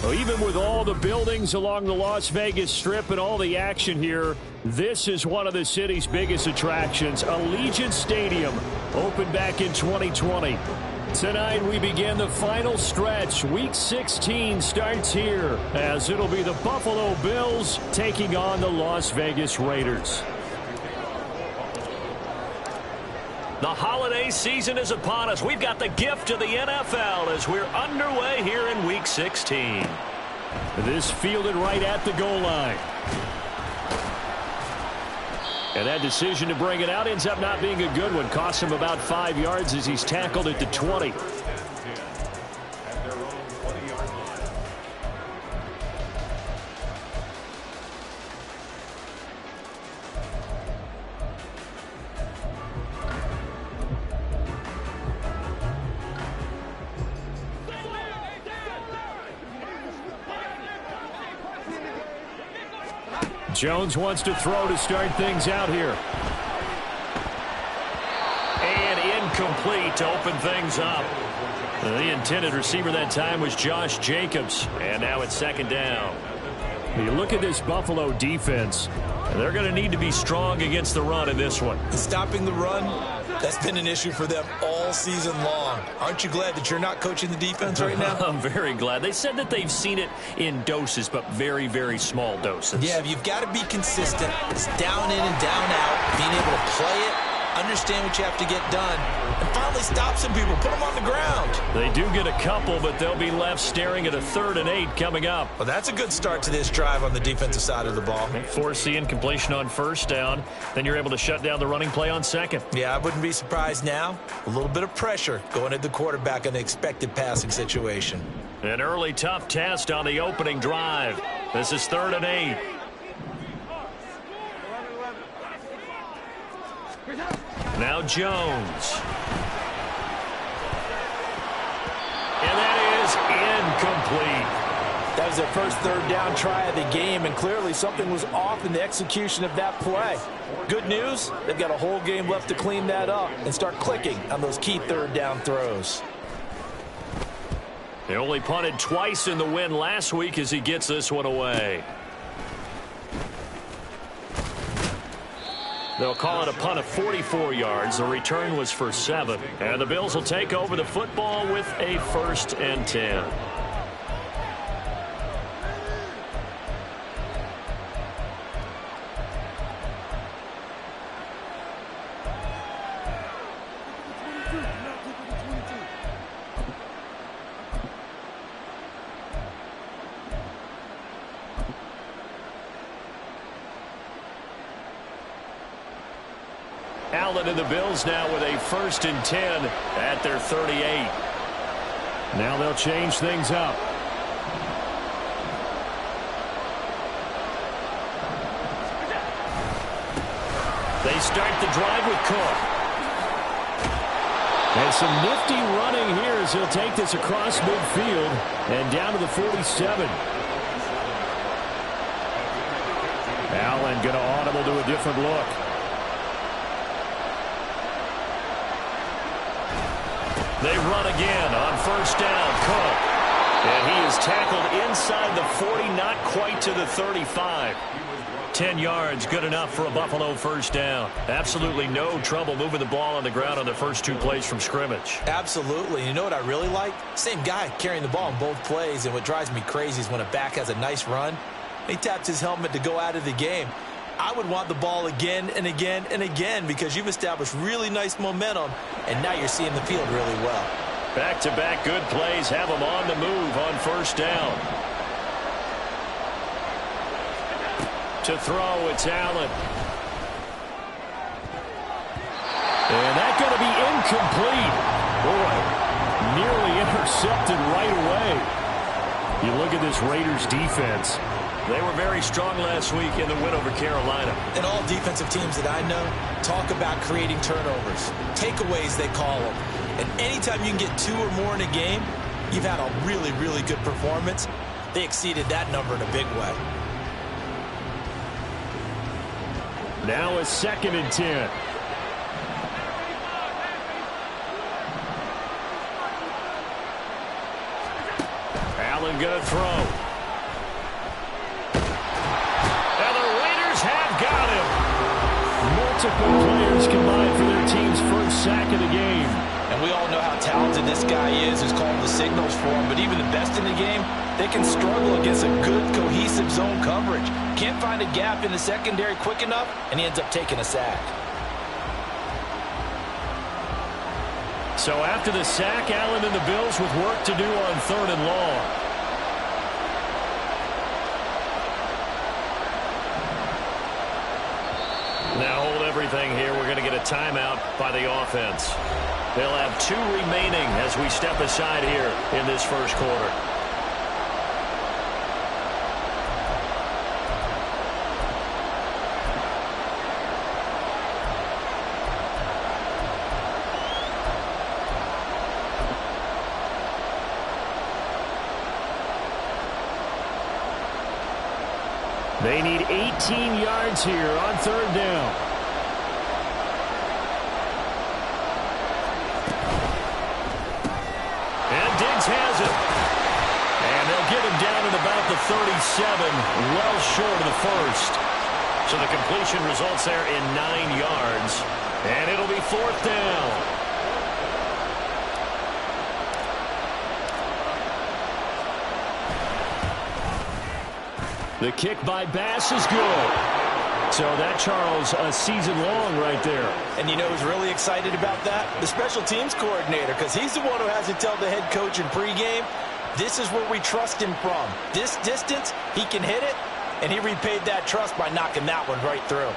Well, even with all the buildings along the Las Vegas Strip and all the action here, this is one of the city's biggest attractions. Allegiant Stadium opened back in 2020. Tonight we begin the final stretch. Week 16 starts here as it'll be the Buffalo Bills taking on the Las Vegas Raiders. The holiday season is upon us. We've got the gift of the NFL as we're underway here in Week 16. This fielded right at the goal line. And that decision to bring it out ends up not being a good one. Costs him about 5 yards as he's tackled at the 20. Jones wants to throw to start things out here. And incomplete to open things up. The intended receiver that time was Josh Jacobs. And now it's second down. You look at this Buffalo defense. They're going to need to be strong against the run in this one. Stopping the run, that's been an issue for them all season long. Aren't you glad that you're not coaching the defense right now? I'm very glad. They said that they've seen it in doses, but very, very small doses. Yeah, you've got to be consistent. It's down in and down out, being able to play it, understand what you have to get done, and finally stop some people, put them on the ground. They do get a couple, but they'll be left staring at a 3rd and 8 coming up. Well, that's a good start to this drive on the defensive side of the ball. Force the incompletion on first down. Then you're able to shut down the running play on second. Yeah, I wouldn't be surprised now. A little bit of pressure going at the quarterback in the expected passing situation. An early tough test on the opening drive. This is 3rd and 8. Now Jones. And that is incomplete. That was their first 3rd down try of the game, and clearly something was off in the execution of that play. Good news, they've got a whole game left to clean that up and start clicking on those key 3rd down throws. They only punted twice in the win last week as he gets this one away. They'll call it a punt of 44 yards. The return was for 7. And the Bills will take over the football with a 1st and 10. Allen and the Bills now with a 1st and 10 at their 38. Now they'll change things up. They start the drive with Cook. And some nifty running here as he'll take this across midfield and down to the 47. Allen going to audible to a different look. They run again on 1st down. Cook. And he is tackled inside the 40, not quite to the 35. 10 yards, good enough for a Buffalo 1st down. Absolutely no trouble moving the ball on the ground on the first 2 plays from scrimmage. Absolutely. You know what I really like? Same guy carrying the ball in both plays, and what drives me crazy is when a back has a nice run, he taps his helmet to go out of the game. I would want the ball again and again and again because you've established really nice momentum, and now you're seeing the field really well. Back-to-back good plays have them on the move on 1st down. To throw, it's Allen. And that's going to be incomplete. Boy, nearly intercepted right away. You look at this Raiders defense. They were very strong last week in the win over Carolina. And all defensive teams that I know talk about creating turnovers. Takeaways, they call them. And anytime you can get 2 or more in a game, you've had a really, really good performance. They exceeded that number in a big way. Now a 2nd and 10. Allen going to throw. And the Raiders have got him. Multiple players combined for their team's first sack of the game. And we all know how talented this guy is who's calling the signals for him. But even the best in the game, they can struggle against a good, cohesive zone coverage. Can't find a gap in the secondary quick enough, and he ends up taking a sack. So after the sack, Allen and the Bills with work to do on 3rd and long. Now hold everything here. We're going to get a timeout by the offense. They'll have 2 remaining as we step aside here in this first quarter. They need 18 yards here on 3rd down. And Diggs has it. And they'll get him down at about the 37, well short of the first. So the completion results there in 9 yards. And it'll be 4th down. The kick by Bass is good. So that, Charles, a season long right there. And you know who's really excited about that? The special teams coordinator, because he's the one who has to tell the head coach in pregame, this is where we trust him from. This distance, he can hit it, and he repaid that trust by knocking that one right through.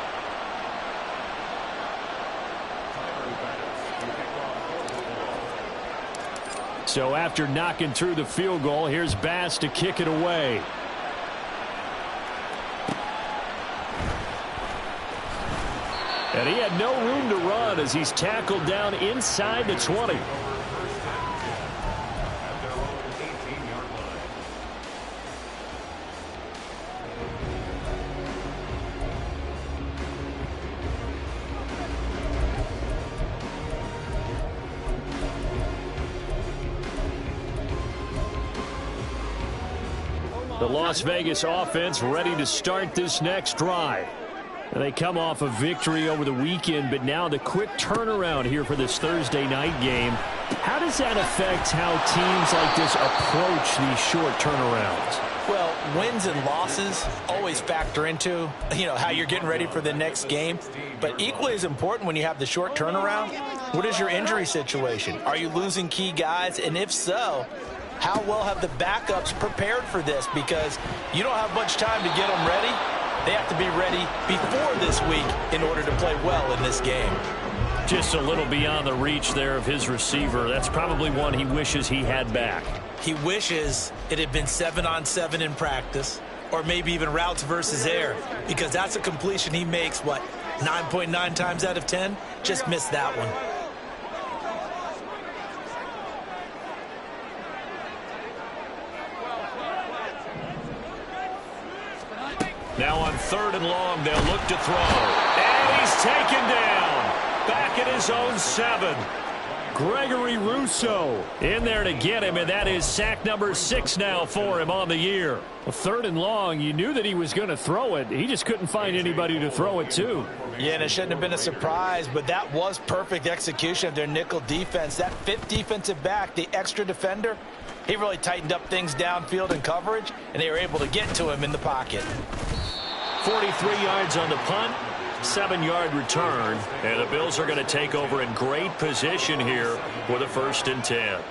So after knocking through the field goal, here's Bass to kick it away. And he had no room to run as he's tackled down inside the 20. The Las Vegas offense ready to start this next drive. They come off a victory over the weekend, but now the quick turnaround here for this Thursday night game. How does that affect how teams like this approach these short turnarounds? Well, wins and losses always factor into, how you're getting ready for the next game. But equally as important when you have the short turnaround, what is your injury situation? Are you losing key guys? And if so, how well have the backups prepared for this? Because you don't have much time to get them ready. They have to be ready before this week in order to play well in this game. Just a little beyond the reach there of his receiver. That's probably one he wishes he had back. He wishes it had been 7-on-7 in practice, or maybe even routes versus air, because that's a completion he makes, 9.9 times out of 10? Just missed that one. Now on 3rd and long, they'll look to throw. And he's taken down. Back at his own 7. Gregory Rousseau In there to get him, and that is sack number 6 now for him on the year. 3rd and long, you knew that he was going to throw it. He just couldn't find anybody to throw it to. Yeah, and it shouldn't have been a surprise, but that was perfect execution of their nickel defense. That 5th defensive back, the extra defender, he really tightened up things downfield in coverage, and they were able to get to him in the pocket. 43 yards on the punt, 7-yard return, and the Bills are going to take over in great position here with a 1st and 10.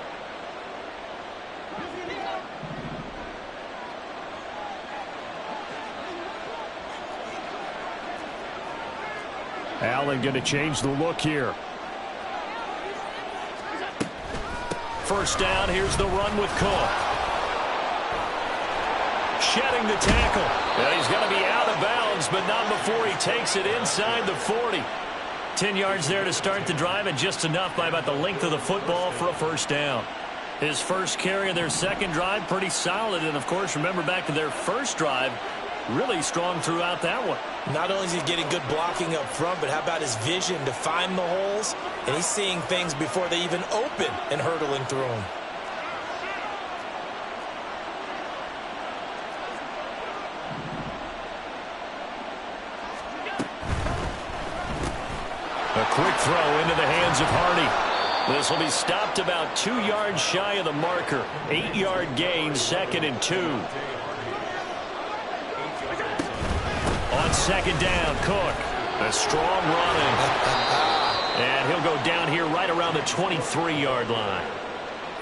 Allen going to change the look here. 1st down, here's the run with Cook. Shedding the tackle. And he's going to be out of bounds, but not before he takes it inside the 40. 10 yards there to start the drive, and just enough by about the length of the football for a 1st down. His first carry of their 2nd drive, pretty solid. And, of course, remember back to their 1st drive, really strong throughout that one. Not only is he getting good blocking up front, but how about his vision to find the holes? And he's seeing things before they even open and hurtling through them. throw into the hands of Hardy. This will be stopped about 2 yards shy of the marker. 8-yard gain, 2nd and 2. On 2nd down, Cook. A strong running. And he'll go down here right around the 23-yard line.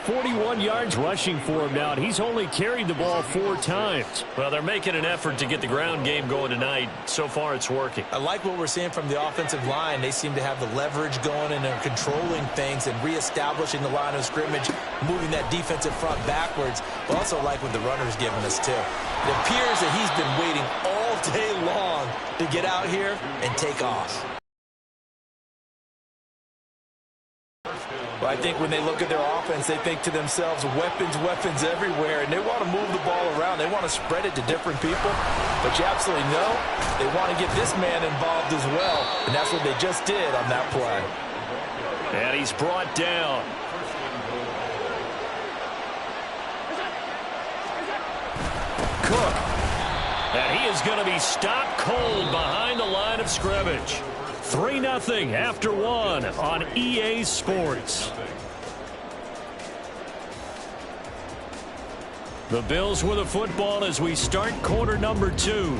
41 yards rushing for him now, and he's only carried the ball 4 times. Well, they're making an effort to get the ground game going tonight. So far, it's working. I like what we're seeing from the offensive line. They seem to have the leverage going, and they're controlling things and reestablishing the line of scrimmage, moving that defensive front backwards. But also like what the runner's giving us, too. It appears that he's been waiting all day long to get out here and take off. Well, I think when they look at their offense, they think to themselves, weapons, weapons everywhere, and they want to move the ball around. They want to spread it to different people, but you absolutely know they want to get this man involved as well, and that's what they just did on that play. And he's brought down. Cook. And he is going to be stopped cold behind the line of scrimmage. 3-0 after 1 on EA Sports. The Bills with a football as we start quarter number 2.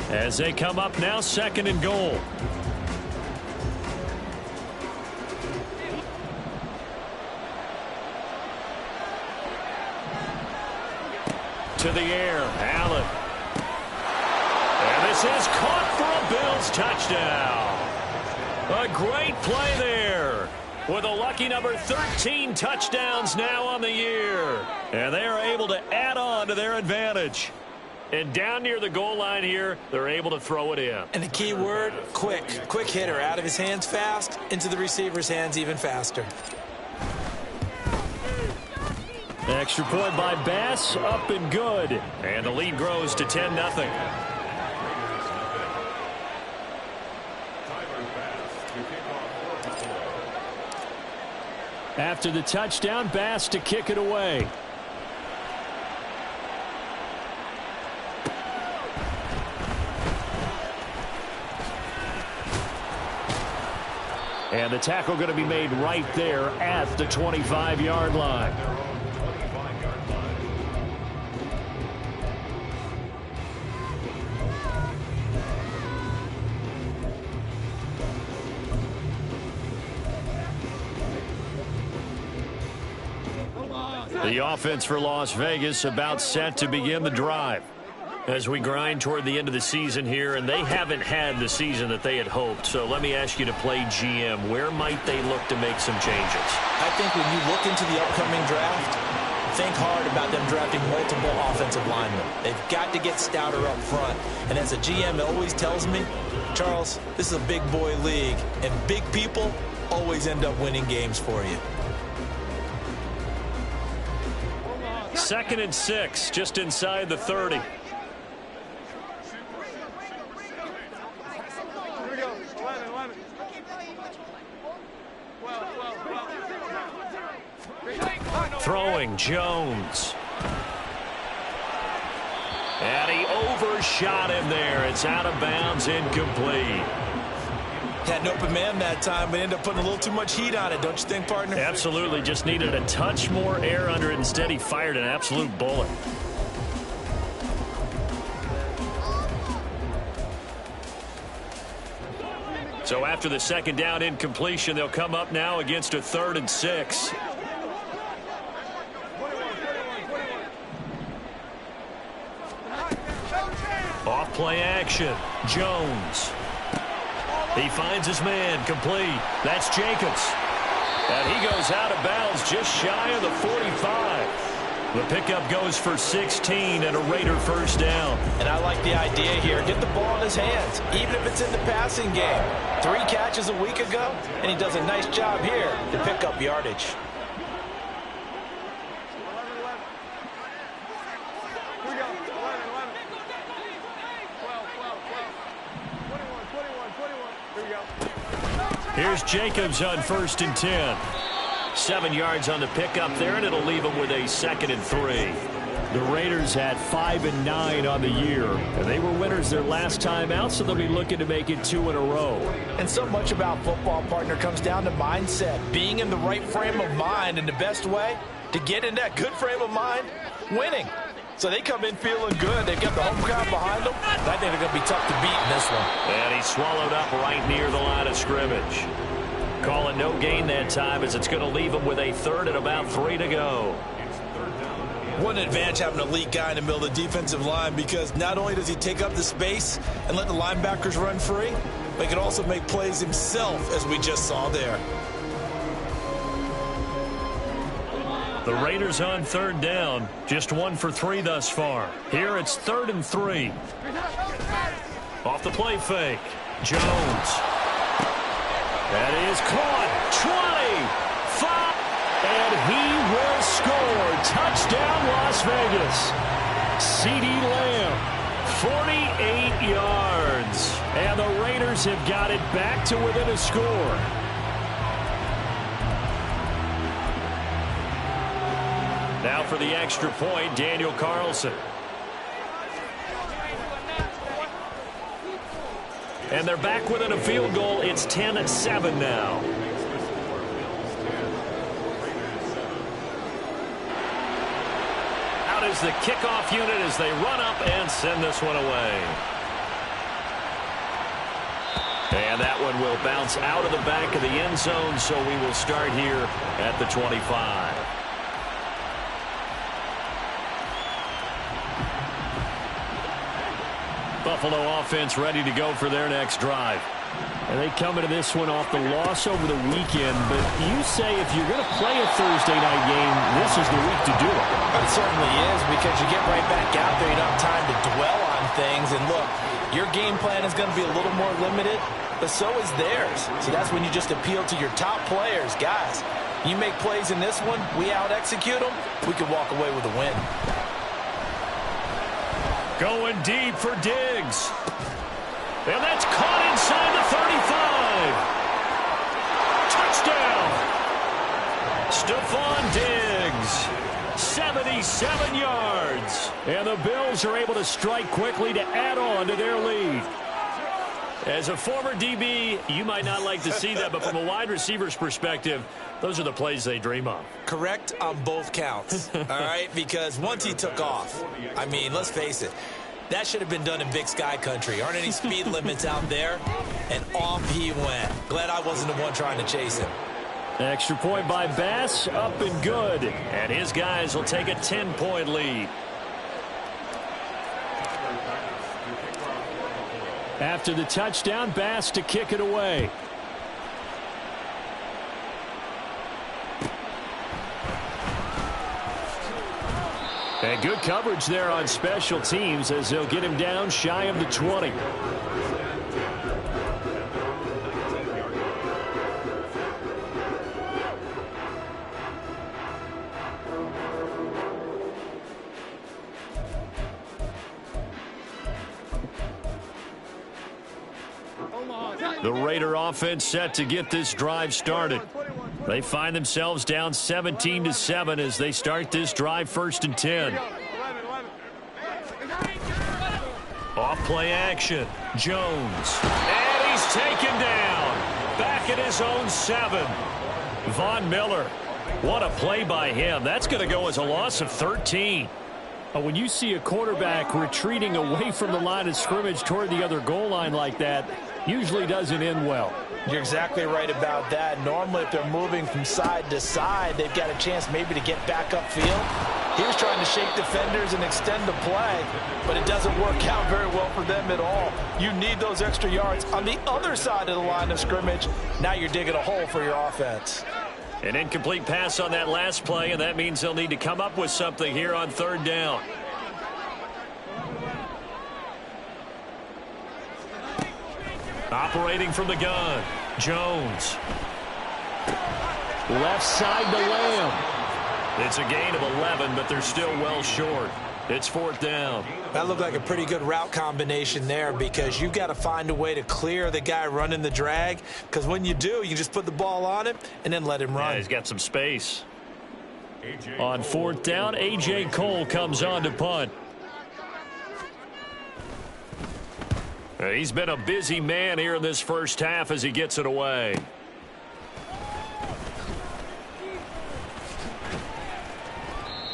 As they come up now, 2nd and goal. To the air, Allen. And this is caught for a Bills touchdown. A great play there with a lucky number 13 touchdowns now on the year. And they are able to add on to their advantage. And down near the goal line here, they're able to throw it in. And the key word, quick. Quick hitter, out of his hands fast, into the receiver's hands even faster. Extra point by Bass, up and good. And the lead grows to 10-0. After the touchdown, Bass to kick it away. And the tackle going to be made right there at the 25-yard line. The offense for Las Vegas about set to begin the drive. As we grind toward the end of the season here, and they haven't had the season that they had hoped. So let me ask you to play GM. Where might they look to make some changes? I think when you look into the upcoming draft, think hard about them drafting multiple offensive linemen. They've got to get stouter up front. And as a GM always tells me, Charles, this is a big boy league, and big people always end up winning games for you. 2nd and 6, just inside the 30. Throwing, Jones. And he overshot him there. It's out of bounds, incomplete. Had an open man that time, but ended up putting a little too much heat on it, don't you think, partner? Absolutely. Just needed a touch more air under it. Instead, he fired an absolute bullet. So after the 2nd down incompletion, they'll come up now against a 3rd and 6. Off play action. Jones. He finds his man, complete. That's Jacobs. And he goes out of bounds just shy of the 45. The pickup goes for 16 and a Raider first down. And I like the idea here. Get the ball in his hands, even if it's in the passing game. 3 catches a week ago, and he does a nice job here to pick up yardage. Here's Jacobs on 1st and 10. 7 yards on the pickup there, and it'll leave him with a 2nd and 3. The Raiders at 5-9 on the year, and they were winners their last time out, so they'll be looking to make it 2 in a row. And so much about football, partner, comes down to mindset, being in the right frame of mind, and the best way to get in that good frame of mind, winning. So they come in feeling good. They've got the home crowd behind them. I think they're going to be tough to beat in this one. And he swallowed up right near the line of scrimmage. Calling no gain that time as it's going to leave him with a 3rd and about 3 to go. What an advantage having an elite guy in the middle of the defensive line, because not only does he take up the space and let the linebackers run free, but he can also make plays himself, as we just saw there. The Raiders on 3rd down, just 1 for 3 thus far. Here it's 3rd and 3. Off the play fake, Jones. That is caught. 20, 5, and he will score. Touchdown, Las Vegas. CeeDee Lamb, 48 yards. And the Raiders have got it back to within a score. Now for the extra point, Daniel Carlson. And they're back within a field goal. It's 10-7 now. Out is the kickoff unit as they run up and send this one away. And that one will bounce out of the back of the end zone, so we will start here at the 25. Buffalo offense ready to go for their next drive. And they come into this one off the loss over the weekend, but you say if you're going to play a Thursday night game, this is the week to do it. It certainly is, because you get right back out there. You don't have time to dwell on things. And look, your game plan is going to be a little more limited, but so is theirs. So that's when you just appeal to your top players. Guys, you make plays in this one, we out-execute them, we can walk away with a win. Going deep for Diggs. And that's caught inside the 35. Touchdown. Stephon Diggs. 77 yards. And the Bills are able to strike quickly to add on to their lead. As a former DB, you might not like to see that, but from a wide receiver's perspective, those are the plays they dream of. Correct on both counts, all right? Because once he took off, I mean, let's face it, that should have been done in Big Sky country. Aren't any speed limits out there? And off he went. Glad I wasn't the one trying to chase him. Extra point by Bass, up and good. And his guys will take a 10-point lead. After the touchdown, Bass to kick it away. And good coverage there on special teams as they'll get him down shy of the 20. The Raider offense set to get this drive started. They find themselves down 17-7 as they start this drive 1st and 10. Off play action. Jones. And he's taken down. Back at his own 7. Von Miller. What a play by him. That's going to go as a loss of 13. When you see a quarterback retreating away from the line of scrimmage toward the other goal line like that, usually doesn't end well. You're exactly right about that. Normally, if they're moving from side to side, they've got a chance maybe to get back upfield. He was trying to shake defenders and extend the play, but it doesn't work out very well for them at all. You need those extra yards on the other side of the line of scrimmage. Now you're digging a hole for your offense. An incomplete pass on that last play, and that means they'll need to come up with something here on 3rd down. Operating from the gun, Jones. Left side to Lamb. It's a gain of 11, but they're still well short. It's 4th down. That looked like a pretty good route combination there, because you've got to find a way to clear the guy running the drag, because when you do, you just put the ball on him and then let him run. Yeah, he's got some space. On fourth down, A.J. Cole comes on to punt. He's been a busy man here in this first half as he gets it away.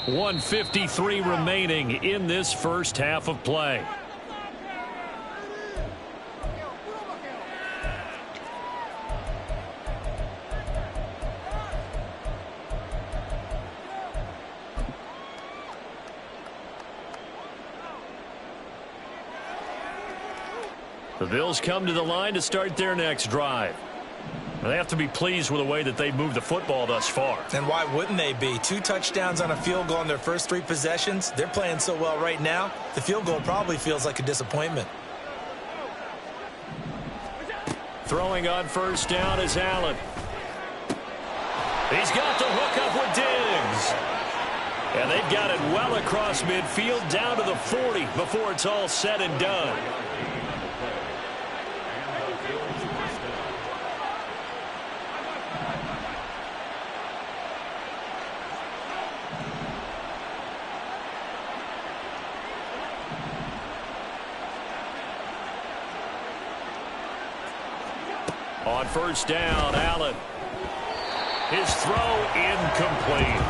.153 remaining in this first half of play. The Bills come to the line to start their next drive. They have to be pleased with the way that they've moved the football thus far. And why wouldn't they be? 2 touchdowns on a field goal in their first 3 possessions. They're playing so well right now, the field goal probably feels like a disappointment. Throwing on first down is Allen. He's got the hook up with Diggs. And they've got it well across midfield down to the 40 before it's all said and done. On first down, Allen. His throw incomplete.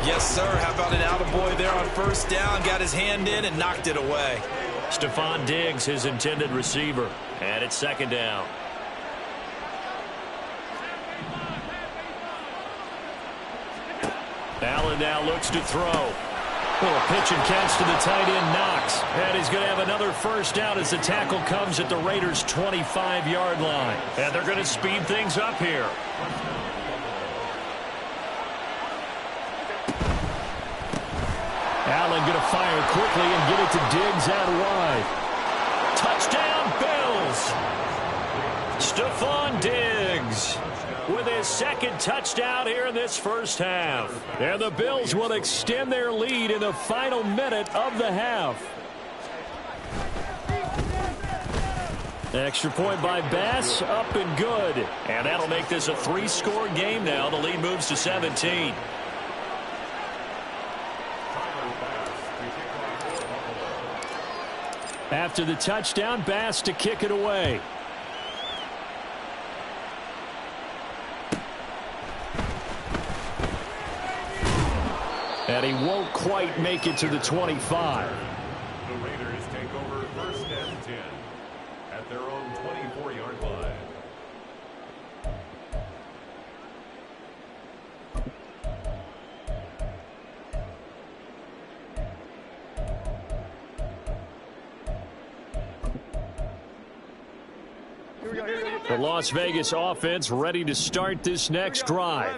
Yes, sir. How about an attaboy there on first down? Got his hand in and knocked it away. Stephon Diggs, his intended receiver. And it's second down. Allen now looks to throw. Well, a pitch and catch to the tight end, Knox. And he's going to have another first down as the tackle comes at the Raiders' 25-yard line. And they're going to speed things up here. Allen going to fire quickly and get it to Diggs out wide. Touchdown, Bills. Stephon Diggs with his second touchdown here in this first half. And the Bills will extend their lead in the final minute of the half. Extra point by Bass, up and good. And that'll make this a 3-score game now. The lead moves to 17. After the touchdown, Bass to kick it away. And he won't quite make it to the 25. The Raiders take over first and 10 at their own 24-yard line. The Las Vegas offense ready to start this next drive.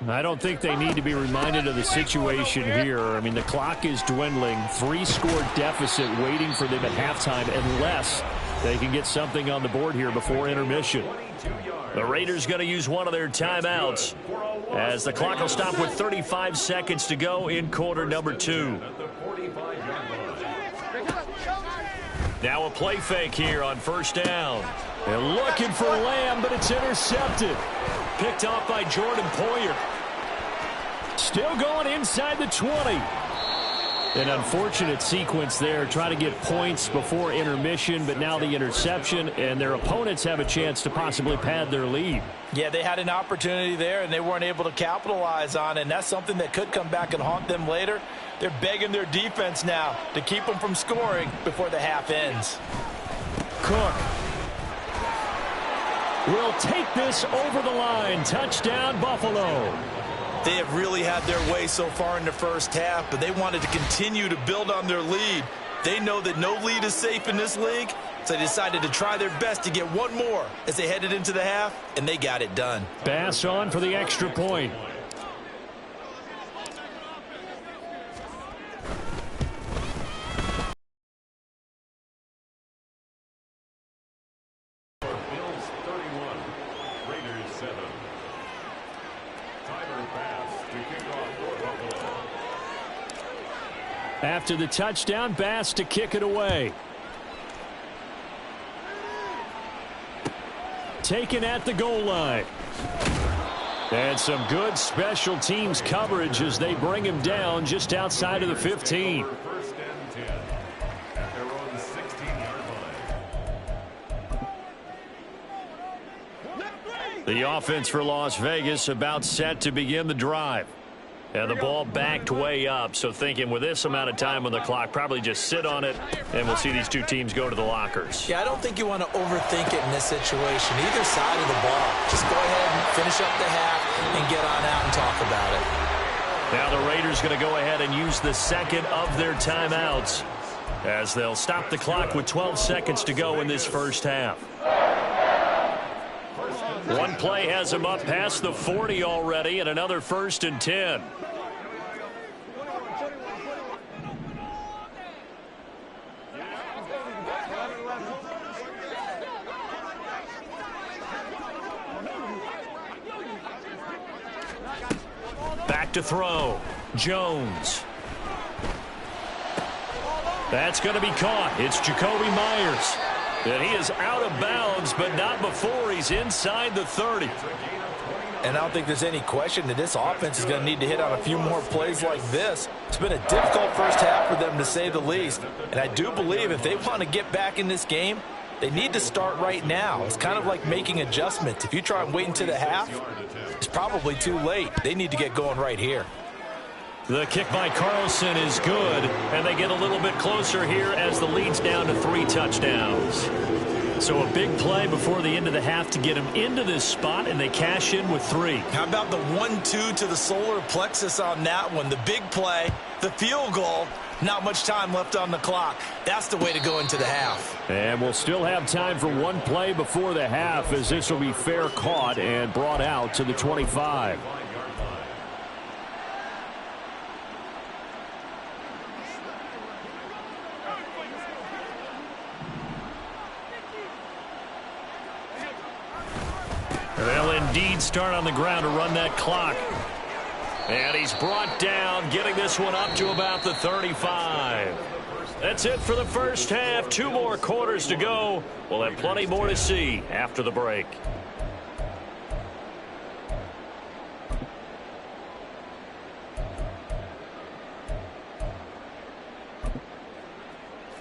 I don't think they need to be reminded of the situation here. I mean, the clock is dwindling. 3-score deficit waiting for them at halftime unless they can get something on the board here before intermission. The Raiders going to use one of their timeouts as the clock will stop with 35 seconds to go in quarter number 2. Now a play fake here on first down. They're looking for Lamb, but it's intercepted. Picked off by Jordan Poyer. Still going inside the 20. An unfortunate sequence there, trying to get points before intermission, but now the interception, and their opponents have a chance to possibly pad their lead. Yeah, they had an opportunity there, and they weren't able to capitalize on it, and that's something that could come back and haunt them later. They're begging their defense now to keep them from scoring before the half ends. Cook will take this over the line. Touchdown, Buffalo. They have really had their way so far in the first half, but they wanted to continue to build on their lead. They know that no lead is safe in this league, so they decided to try their best to get one more as they headed into the half, and they got it done. Bass on for the extra point. Bills 31, Raiders 7. Tyler Bass to kick off for Buffalo. After the touchdown, Bass to kick it away. Taken at the goal line. And some good special teams coverage as they bring him down just outside of the 15. First and 10 at their own 16-yard line. The offense for Las Vegas about set to begin the drive. And the ball backed way up, so thinking with this amount of time on the clock, probably just sit on it, and we'll see these two teams go to the lockers. Yeah, I don't think you want to overthink it in this situation. Either side of the ball. Just go ahead and finish up the half and get on out and talk about it. Now the Raiders going to go ahead and use the second of their timeouts as they'll stop the clock with 12 seconds to go in this first half. One play has him up past the 40 already, and another 1st and 10. Back to throw. Jones. That's going to be caught. It's Jacoby Myers. And he is out of bounds, but not before he's inside the 30. And I don't think there's any question that this offense is going to need to hit on a few more plays like this. It's been a difficult first half for them, to say the least. And I do believe if they want to get back in this game, they need to start right now. It's kind of like making adjustments. If you try and wait until the half, it's probably too late. They need to get going right here. The kick by Carlson is good, and they get a little bit closer here as the lead's down to 3 touchdowns. So a big play before the end of the half to get them into this spot, and they cash in with 3. How about the 1-2 to the solar plexus on that one? The big play, the field goal, not much time left on the clock. That's the way to go into the half. And we'll still have time for one play before the half, as this will be fair caught and brought out to the 25. They'll indeed start on the ground to run that clock. And he's brought down, getting this one up to about the 35. That's it for the first half. 2 more quarters to go. We'll have plenty more to see after the break.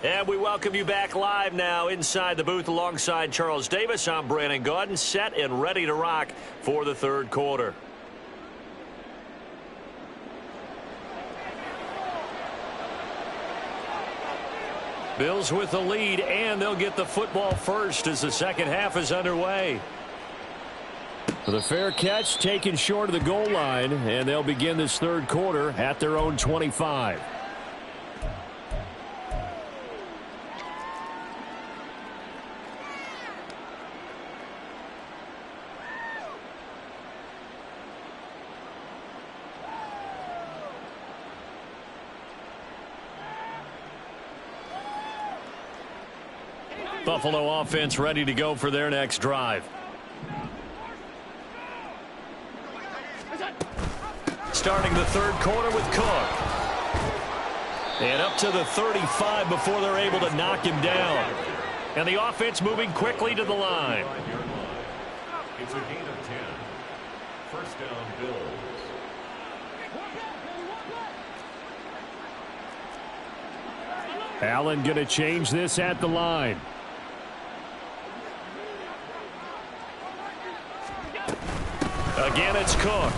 And we welcome you back live now inside the booth alongside Charles Davis. I'm Brandon Gaudin, set and ready to rock for the third quarter. Bills with the lead, and they'll get the football first as the second half is underway. The fair catch taken short of the goal line, and they'll begin this third quarter at their own 25. Buffalo offense ready to go for their next drive. Starting the third quarter with Cook. And up to the 35 before they're able to knock him down. And the offense moving quickly to the line. It's a gain of 10. First down, Bills. Allen going to change this at the line. Again, it's Cook.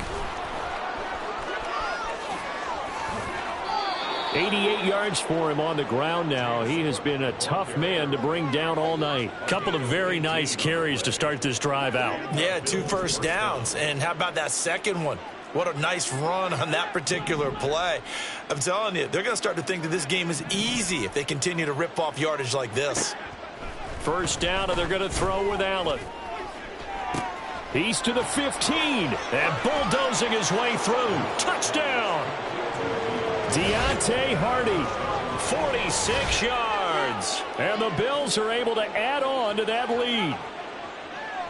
88 yards for him on the ground now. He has been a tough man to bring down all night. Couple of very nice carries to start this drive out. Yeah, 2 first downs. And how about that second one? What a nice run on that particular play. I'm telling you, they're going to start to think that this game is easy if they continue to rip off yardage like this. First down, and they're going to throw with Allen. He's to the 15, and bulldozing his way through. Touchdown! Deontay Hardy, 46 yards. And the Bills are able to add on to that lead.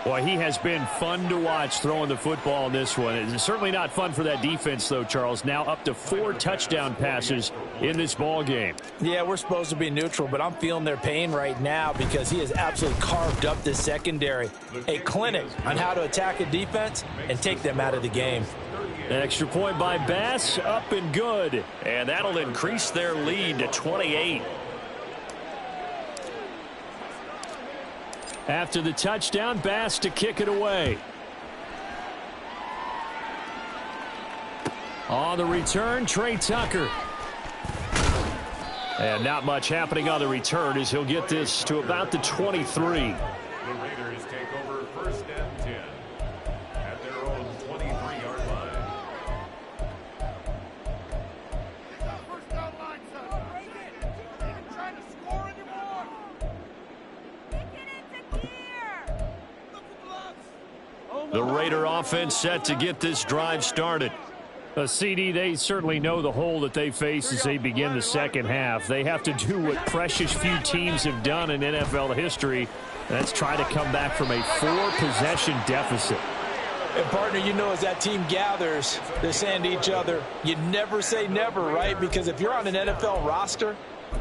Boy, he has been fun to watch throwing the football in this one. It's certainly not fun for that defense, though, Charles. Now up to 4 touchdown passes in this ball game. Yeah, we're supposed to be neutral, but I'm feeling their pain right now because he has absolutely carved up this secondary. A clinic on how to attack a defense and take them out of the game. An extra point by Bass, up and good. And that'll increase their lead to 28. After the touchdown, Bass to kick it away. On the return, Trey Tucker. And not much happening on the return as he'll get this to about the 23. The Raiders take over first and 10 at their own 23-yard line. First down line, son. Trying to score anymore. The Raider offense set to get this drive started. CD, they certainly know the hole that they face as they begin the second half. They have to do what precious few teams have done in NFL history. And that's try to come back from a 4-possession deficit. And, partner, you know, as that team gathers, they're saying to each other, you never say never, right? Because if you're on an NFL roster,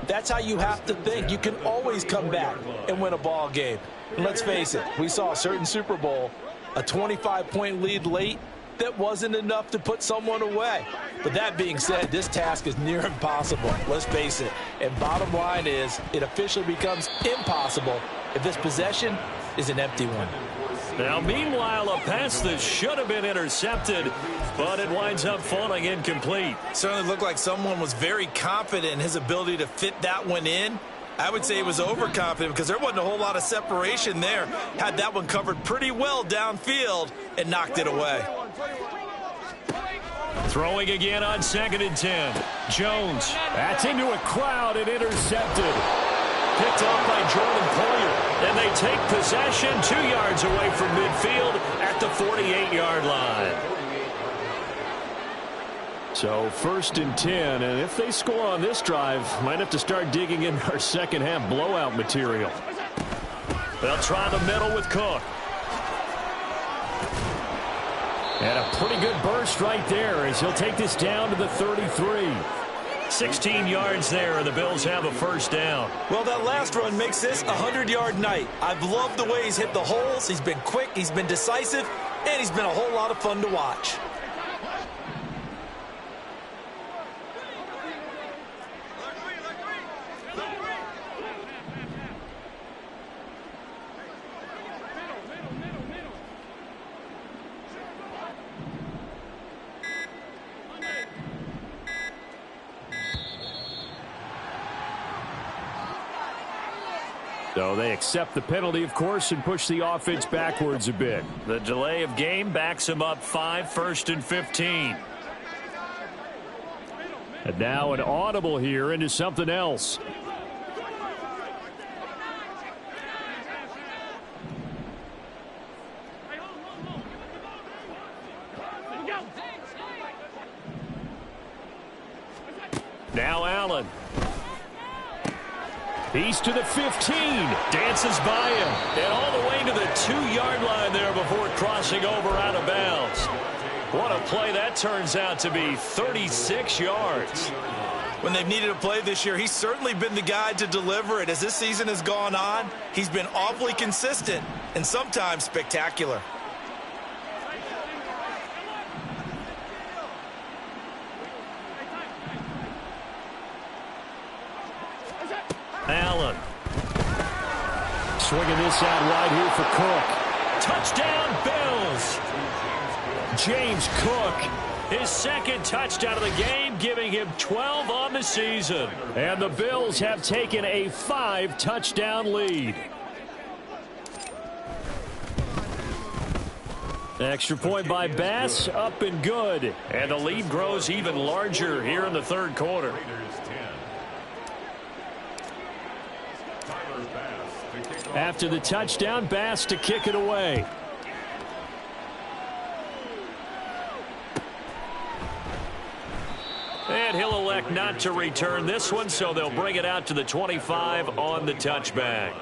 that's how you have to think. You can always come back and win a ball game. And let's face it, we saw a certain Super Bowl, a 25-point lead late, that wasn't enough to put someone away. But that being said, this task is near impossible. Let's face it. And bottom line is, it officially becomes impossible if this possession is an empty one. Now, meanwhile, a pass that should have been intercepted, but it winds up falling incomplete. Certainly looked like someone was very confident in his ability to fit that one in. I would say he was overconfident because there wasn't a whole lot of separation there. Had that one covered pretty well downfield and knocked it away. Throwing again on 2nd and 10. Jones. That's into a crowd and intercepted. Picked off by Jordan Poyer. And they take possession 2 yards away from midfield at the 48-yard line. So 1st and 10, and if they score on this drive, might have to start digging in our second half blowout material. They'll try the middle with Cook. And a pretty good burst right there as he'll take this down to the 33. 16 yards there, and the Bills have a first down. Well, that last run makes this a 100-yard night. I've loved the way he's hit the holes. He's been quick, he's been decisive, and he's been a whole lot of fun to watch. So they accept the penalty, of course, and push the offense backwards a bit. The delay of game backs him up 5, 1st and 15. And now an audible here into something else. Now Allen. He's to the 15. Dances by him. And all the way to the 2-yard line there before crossing over out of bounds. What a play that turns out to be. 36 yards. When they've needed a play this year, he's certainly been the guy to deliver it. As this season has gone on, he's been awfully consistent and sometimes spectacular. Allen. Swinging this out wide here for Cook. Touchdown, Bills. James Cook. His second touchdown of the game, giving him 12 on the season. And the Bills have taken a 5-touchdown lead. Extra point by Bass, up and good. And the lead grows even larger here in the third quarter. After the touchdown, Bass to kick it away. And he'll elect not to return this one, so they'll bring it out to the 25 on the touchback.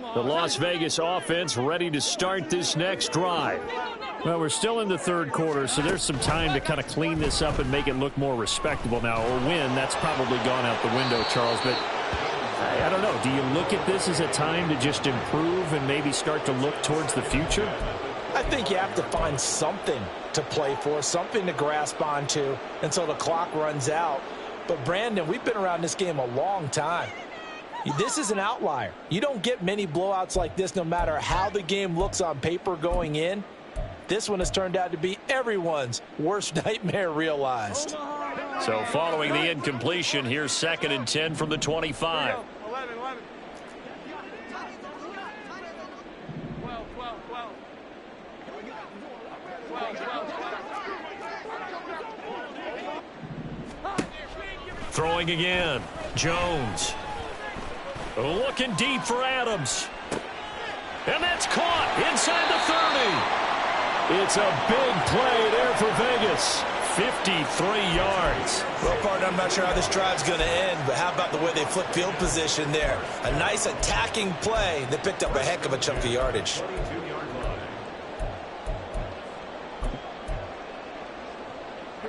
The Las Vegas offense ready to start this next drive. Well, we're still in the third quarter, so there's some time to kind of clean this up and make it look more respectable now. A win, that's probably gone out the window, Charles, but I don't know. Do you look at this as a time to just improve and maybe start to look towards the future? I think you have to find something to play for, something to grasp onto until the clock runs out. But, Brandon, we've been around this game a long time. This is an outlier. You don't get many blowouts like this no matter how the game looks on paper going in. This one has turned out to be everyone's worst nightmare realized. So following the incompletion, here's 2nd and 10 from the 25. 11. Throwing again. Jones. Looking deep for Adams. And that's caught inside the 30. It's a big play there for Vegas. 53 yards. Well, partner, I'm not sure how this drive's going to end, but how about the way they flip field position there? A nice attacking play. They picked up a heck of a chunk of yardage.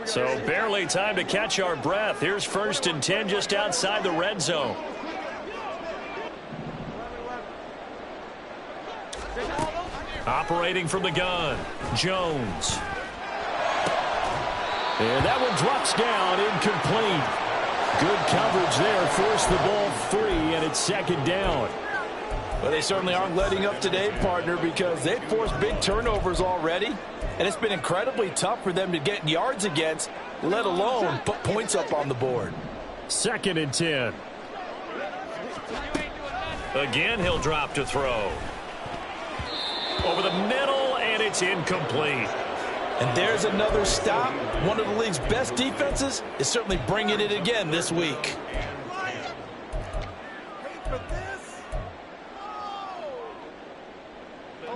So barely time to catch our breath. Here's 1st and 10 just outside the red zone. Operating from the gun, Jones. And that one drops down, incomplete. Good coverage there, forced the ball free, and it's 2nd down. Well, they certainly aren't letting up today, partner, because they've forced big turnovers already, and it's been incredibly tough for them to get yards against, let alone put points up on the board. 2nd and 10. Again, he'll drop to throw. Over the middle, and it's incomplete. And there's another stop. One of the league's best defenses is certainly bringing it again this week.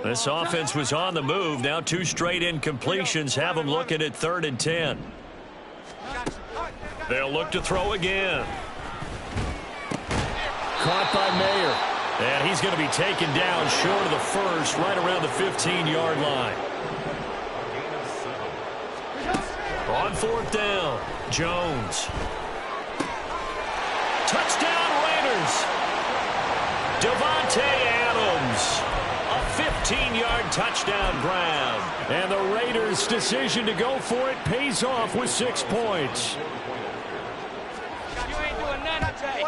This offense was on the move. Now 2 straight incompletions have them looking at 3rd and 10. They'll look to throw again. Caught by Mayer. And he's going to be taken down short of the first, right around the 15-yard line. On 4th down, Jones. Touchdown Raiders. Devontae Adams. A 15-yard touchdown grab. And the Raiders' decision to go for it pays off with 6 points. You ain't doing nothing today.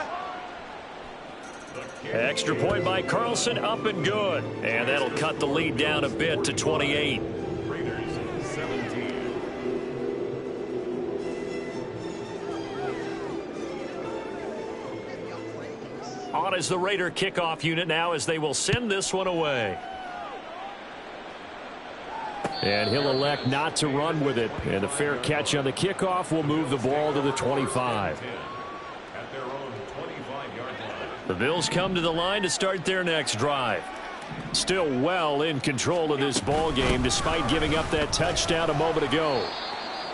Extra point by Carlson, up and good. And that'll cut the lead down a bit to 28. Raiders 17. On is the Raider kickoff unit now as they will send this one away. And he'll elect not to run with it. And the fair catch on the kickoff will move the ball to the 25. At their own 25-yard line. The Bills come to the line to start their next drive. Still well in control of this ball game despite giving up that touchdown a moment ago.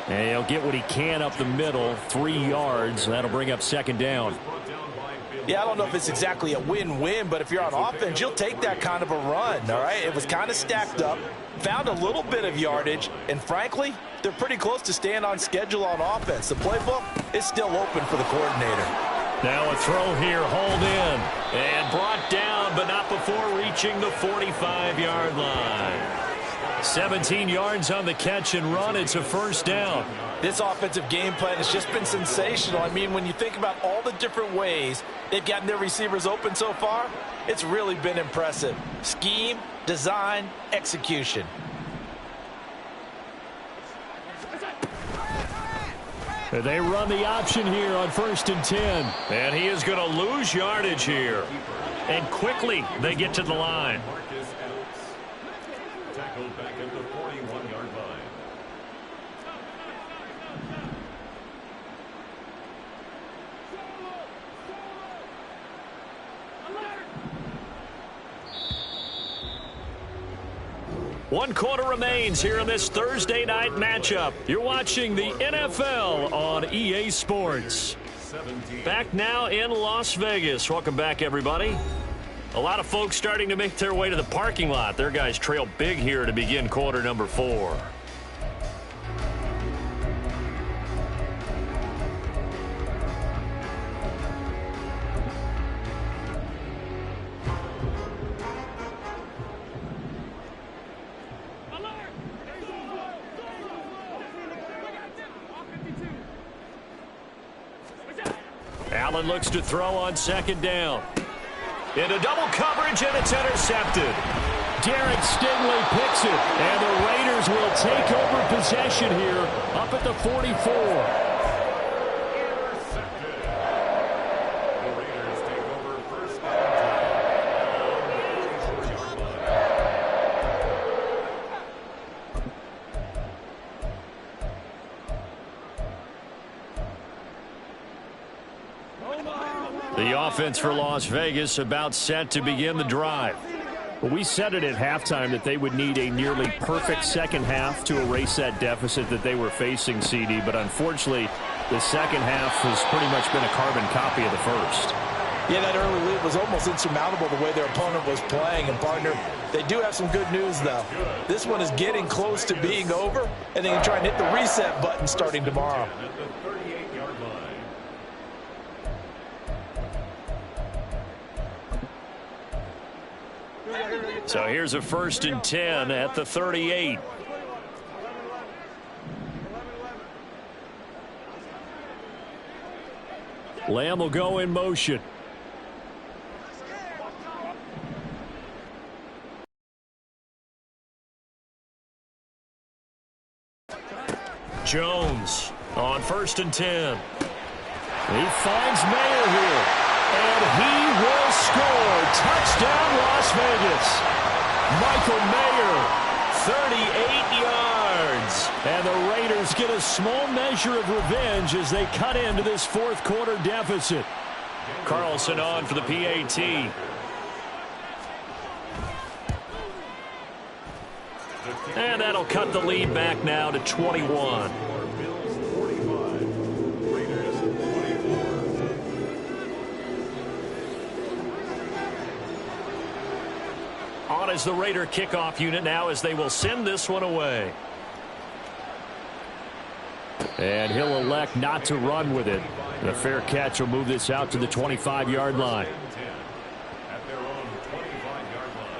And he'll get what he can up the middle, 3 yards. That'll bring up 2nd down. Yeah, I don't know if it's exactly a win-win, but if you're on offense, you'll take that kind of a run, all right? It was kind of stacked up, found a little bit of yardage, and frankly, they're pretty close to staying on schedule on offense. The playbook is still open for the coordinator. Now a throw here, hauled in, and brought down, but not before reaching the 45-yard line. 17 yards on the catch and run. It's a 1st down. This offensive game plan has just been sensational. I mean, when you think about all the different ways they've gotten their receivers open so far, it's really been impressive. Scheme, design, execution. They run the option here on 1st and 10. And he is going to lose yardage here. And quickly they get to the line. Tackled back at the 41-yard line. One quarter remains here in this Thursday night matchup. You're watching the NFL on EA Sports. Back now in Las Vegas. Welcome back, everybody. A lot of folks starting to make their way to the parking lot. Their guys trail big here to begin quarter number 4. Allen looks to throw on second down. Into double coverage, and it's intercepted. Derek Stingley picks it, and the Raiders will take over possession here up at the 44. Intercepted. The Raiders take over first down. The offense for Las Vegas about set to begin the drive. Well, we said it at halftime that they would need a nearly perfect second half to erase that deficit that they were facing, CD. But unfortunately, the second half has pretty much been a carbon copy of the first. Yeah, that early lead was almost insurmountable the way their opponent was playing. And, partner, they do have some good news, though. This one is getting close to being over, and they can try and hit the reset button starting tomorrow. At the 38-yard line. So here's a 1st and 10 at the 38. Lamb will go in motion. Jones on 1st and 10. He finds Mayer here, and he will score. Touchdown, Las Vegas. Michael Mayer, 38 yards. And the Raiders get a small measure of revenge as they cut into this fourth quarter deficit. Carlson on for the PAT. And that'll cut the lead back now to 21. Bills 45. Raiders 24. On as the Raider kickoff unit now as they will send this one away. And he'll elect not to run with it. And a fair catch will move this out to the 25-yard line. At their own 25-yard line.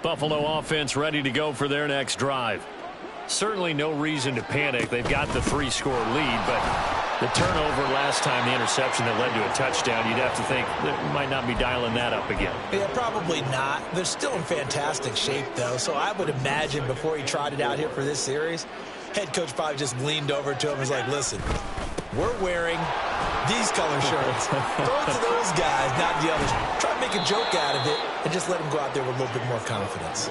Buffalo offense ready to go for their next drive. Certainly no reason to panic. They've got the 3-score lead, but the turnover last time, the interception that led to a touchdown, you'd have to think they might not be dialing that up again. Yeah, probably not. They're still in fantastic shape, though, so I would imagine before he trotted out here for this series, head coach probably just leaned over to him and was like, listen, we're wearing these color shirts. Throw it to those guys, not the others. Try to make a joke out of it and just let them go out there with a little bit more confidence.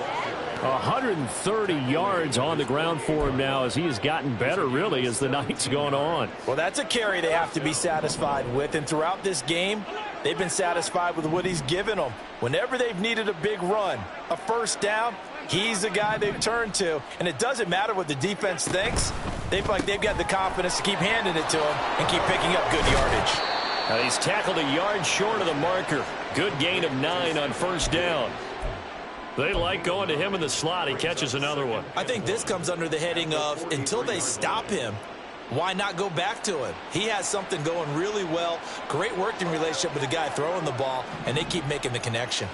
130 yards on the ground for him now as he has gotten better, really, as the night's gone on. Well, that's a carry they have to be satisfied with, and throughout this game, they've been satisfied with what he's given them. Whenever they've needed a big run, a first down, he's the guy they've turned to, and it doesn't matter what the defense thinks. They feel like they've got the confidence to keep handing it to him and keep picking up good yardage. Now he's tackled a yard short of the marker. Good gain of 9 on first down. They like going to him in the slot. He catches another one. I think this comes under the heading of until they stop him, why not go back to him? He has something going really well. Great working relationship with the guy throwing the ball, and they keep making the connection.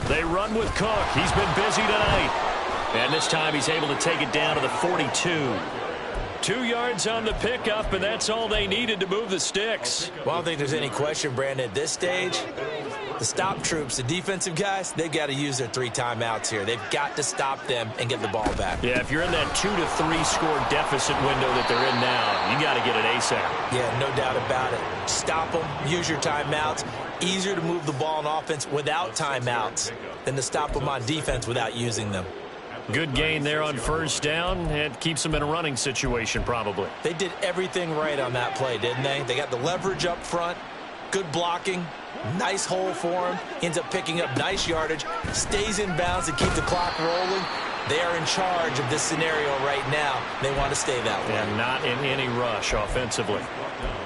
They run with Cook. He's been busy tonight. And this time he's able to take it down to the 42. 2 yards on the pickup, and that's all they needed to move the sticks. Well, I don't think there's any question, Brandon, at this stage, the stop troops, the defensive guys, they've got to use their 3 timeouts here. They've got to stop them and get the ball back. Yeah, if you're in that 2 to 3 score deficit window that they're in now, you got to get it ASAP. Yeah, no doubt about it. Stop them, use your timeouts. Easier to move the ball on offense without timeouts than to stop them on defense without using them. Good gain there on first down. It keeps them in a running situation probably. They did everything right on that play, didn't they? They got the leverage up front, good blocking, nice hole for him, ends up picking up nice yardage, stays in bounds to keep the clock rolling. They are in charge of this scenario right now. They want to stay that way. And not in any rush offensively.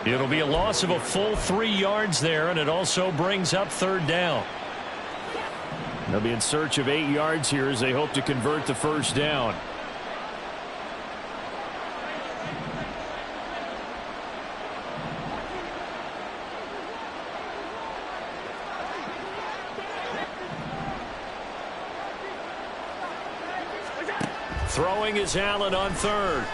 It'll be a loss of a full 3 yards there, and it also brings up third down. They'll be in search of 8 yards here as they hope to convert the first down. Throwing is Allen on third.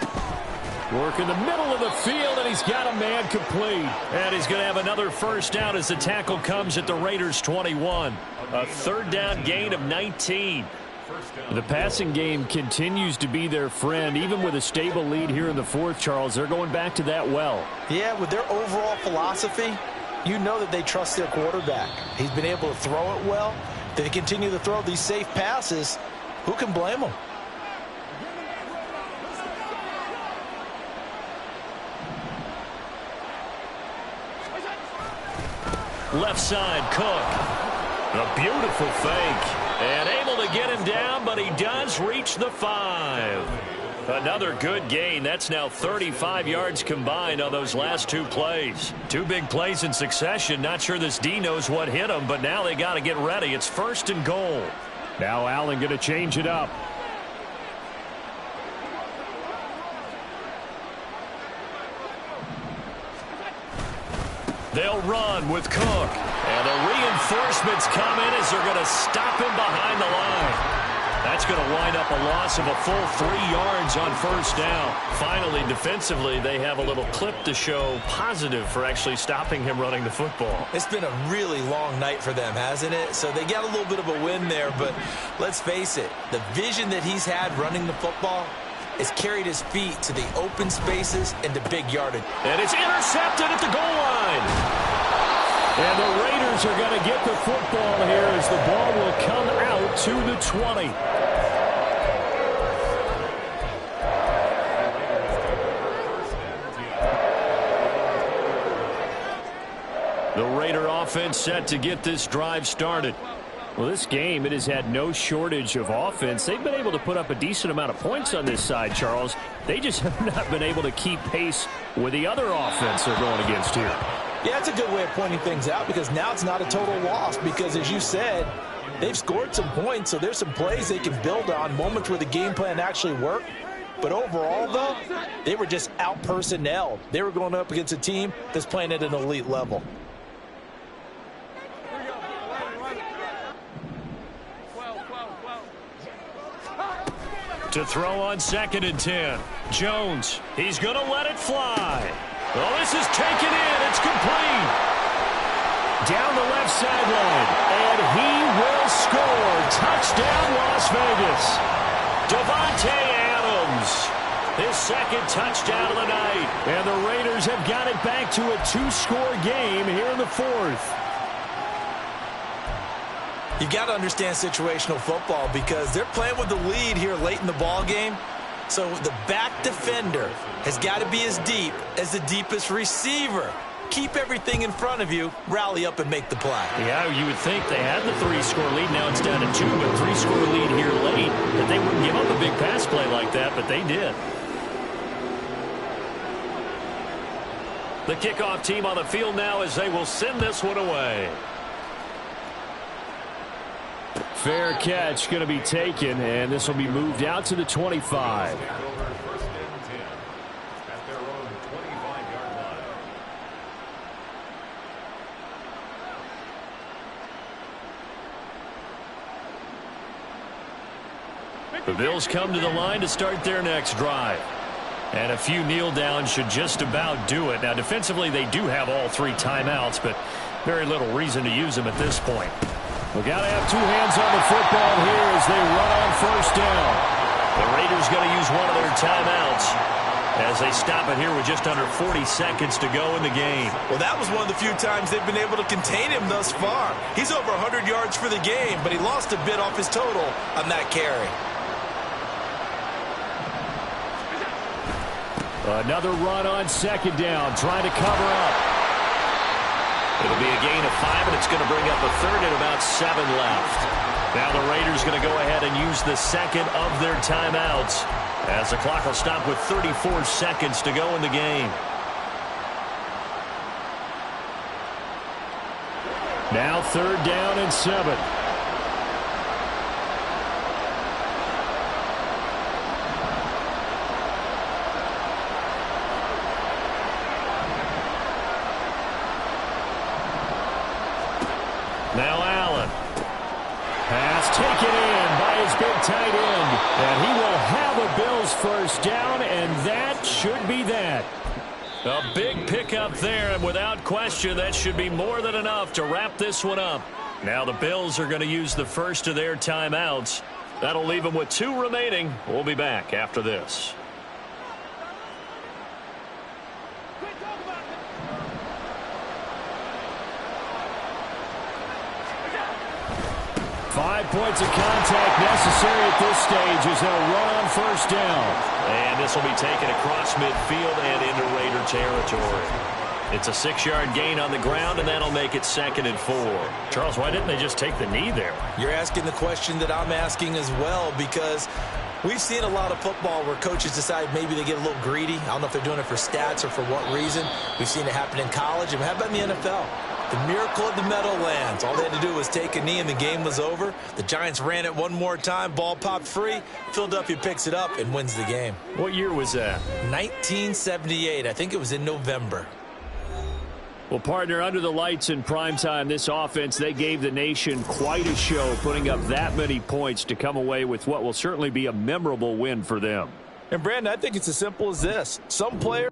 Work in the middle of the field, and he's got a man complete. And he's going to have another first down as the tackle comes at the Raiders' 21. A third down gain of 19. The passing game continues to be their friend. Even with a stable lead here in the fourth, Charles, they're going back to that well. Yeah, with their overall philosophy, you know that they trust their quarterback. He's been able to throw it well. They continue to throw these safe passes. Who can blame them? Left side, Cook. A beautiful fake. And able to get him down, but he does reach the 5. Another good gain. That's now 35 yards combined on those last 2 plays. 2 big plays in succession. Not sure this D knows what hit him, but now they got to get ready. It's first and goal. Now Allen going to change it up. They'll run with Cook. And the reinforcements come in as they're going to stop him behind the line. That's going to wind up a loss of a full 3 yards on first down. Finally, defensively, they have a little clip to show positive for actually stopping him running the football. It's been a really long night for them, hasn't it? So they got a little bit of a win there, but let's face it, the vision that he's had running the football has carried his feet to the open spaces and the big yardage. And it's intercepted at the goal line. And the Raiders are going to get the football here as the ball will come out to the 20. The Raider offense set to get this drive started. Well, this game, it has had no shortage of offense. They've been able to put up a decent amount of points on this side, Charles. They just have not been able to keep pace with the other offense they're going against here. Yeah, it's a good way of pointing things out because now it's not a total loss because, as you said, they've scored some points, so there's some plays they can build on, moments where the game plan actually worked. But overall, though, they were just out-personnelled. They were going up against a team that's playing at an elite level. To throw on 2nd and 10. Jones, he's going to let it fly. Oh, this is taken in. It's complete. Down the left sideline. And he will score. Touchdown, Las Vegas. Devontae Adams. His 2nd touchdown of the night. And the Raiders have got it back to a 2-score game here in the 4th. You've got to understand situational football because they're playing with the lead here late in the ball game. So the back defender has got to be as deep as the deepest receiver. Keep everything in front of you, rally up and make the play. Yeah, you would think they had the 3-score lead. Now it's down to 2, but 3-score lead here late. That they wouldn't give up a big pass play like that, but they did. The kickoff team on the field now as they will send this one away. Fair catch going to be taken, and this will be moved out to the 25. The Bills come to the line to start their next drive. And a few kneel downs should just about do it. Now, defensively, they do have all 3 timeouts, but very little reason to use them at this point. We got to have 2 hands on the football here as they run on first down. The Raiders going to use one of their timeouts as they stop it here with just under 40 seconds to go in the game. Well, that was one of the few times they've been able to contain him thus far. He's over 100 yards for the game, but he lost a bit off his total on that carry. Another run on 2nd down, trying to cover up. It'll be a gain of 5, and it's going to bring up a 3rd and about 7 left. Now the Raiders going to go ahead and use the second of their timeouts as the clock will stop with 34 seconds to go in the game. Now 3rd down and 7. Now Allen. Pass taken in by his big tight end. And he will have a Bills first down, and that should be that. A big pickup there, and without question, that should be more than enough to wrap this one up. Now the Bills are going to use the first of their timeouts. That'll leave them with 2 remaining. We'll be back after this. 5 points of contact necessary at this stage as they'll run on first down. And this will be taken across midfield and into Raider territory. It's a 6-yard gain on the ground, and that'll make it 2nd and 4. Charles, why didn't they just take the knee there? You're asking the question that I'm asking as well, because we've seen a lot of football where coaches decide maybe they get a little greedy. I don't know if they're doing it for stats or for what reason. We've seen it happen in college. And how about in the NFL? The miracle of the Meadowlands. All they had to do was take a knee and the game was over. The Giants ran it one more time. Ball popped free. Philadelphia picks it up and wins the game. What year was that? 1978. I think it was in November. Well, partner, under the lights in primetime, this offense, they gave the nation quite a show, putting up that many points to come away with what will certainly be a memorable win for them. And, Brandon, I think it's as simple as this. Some players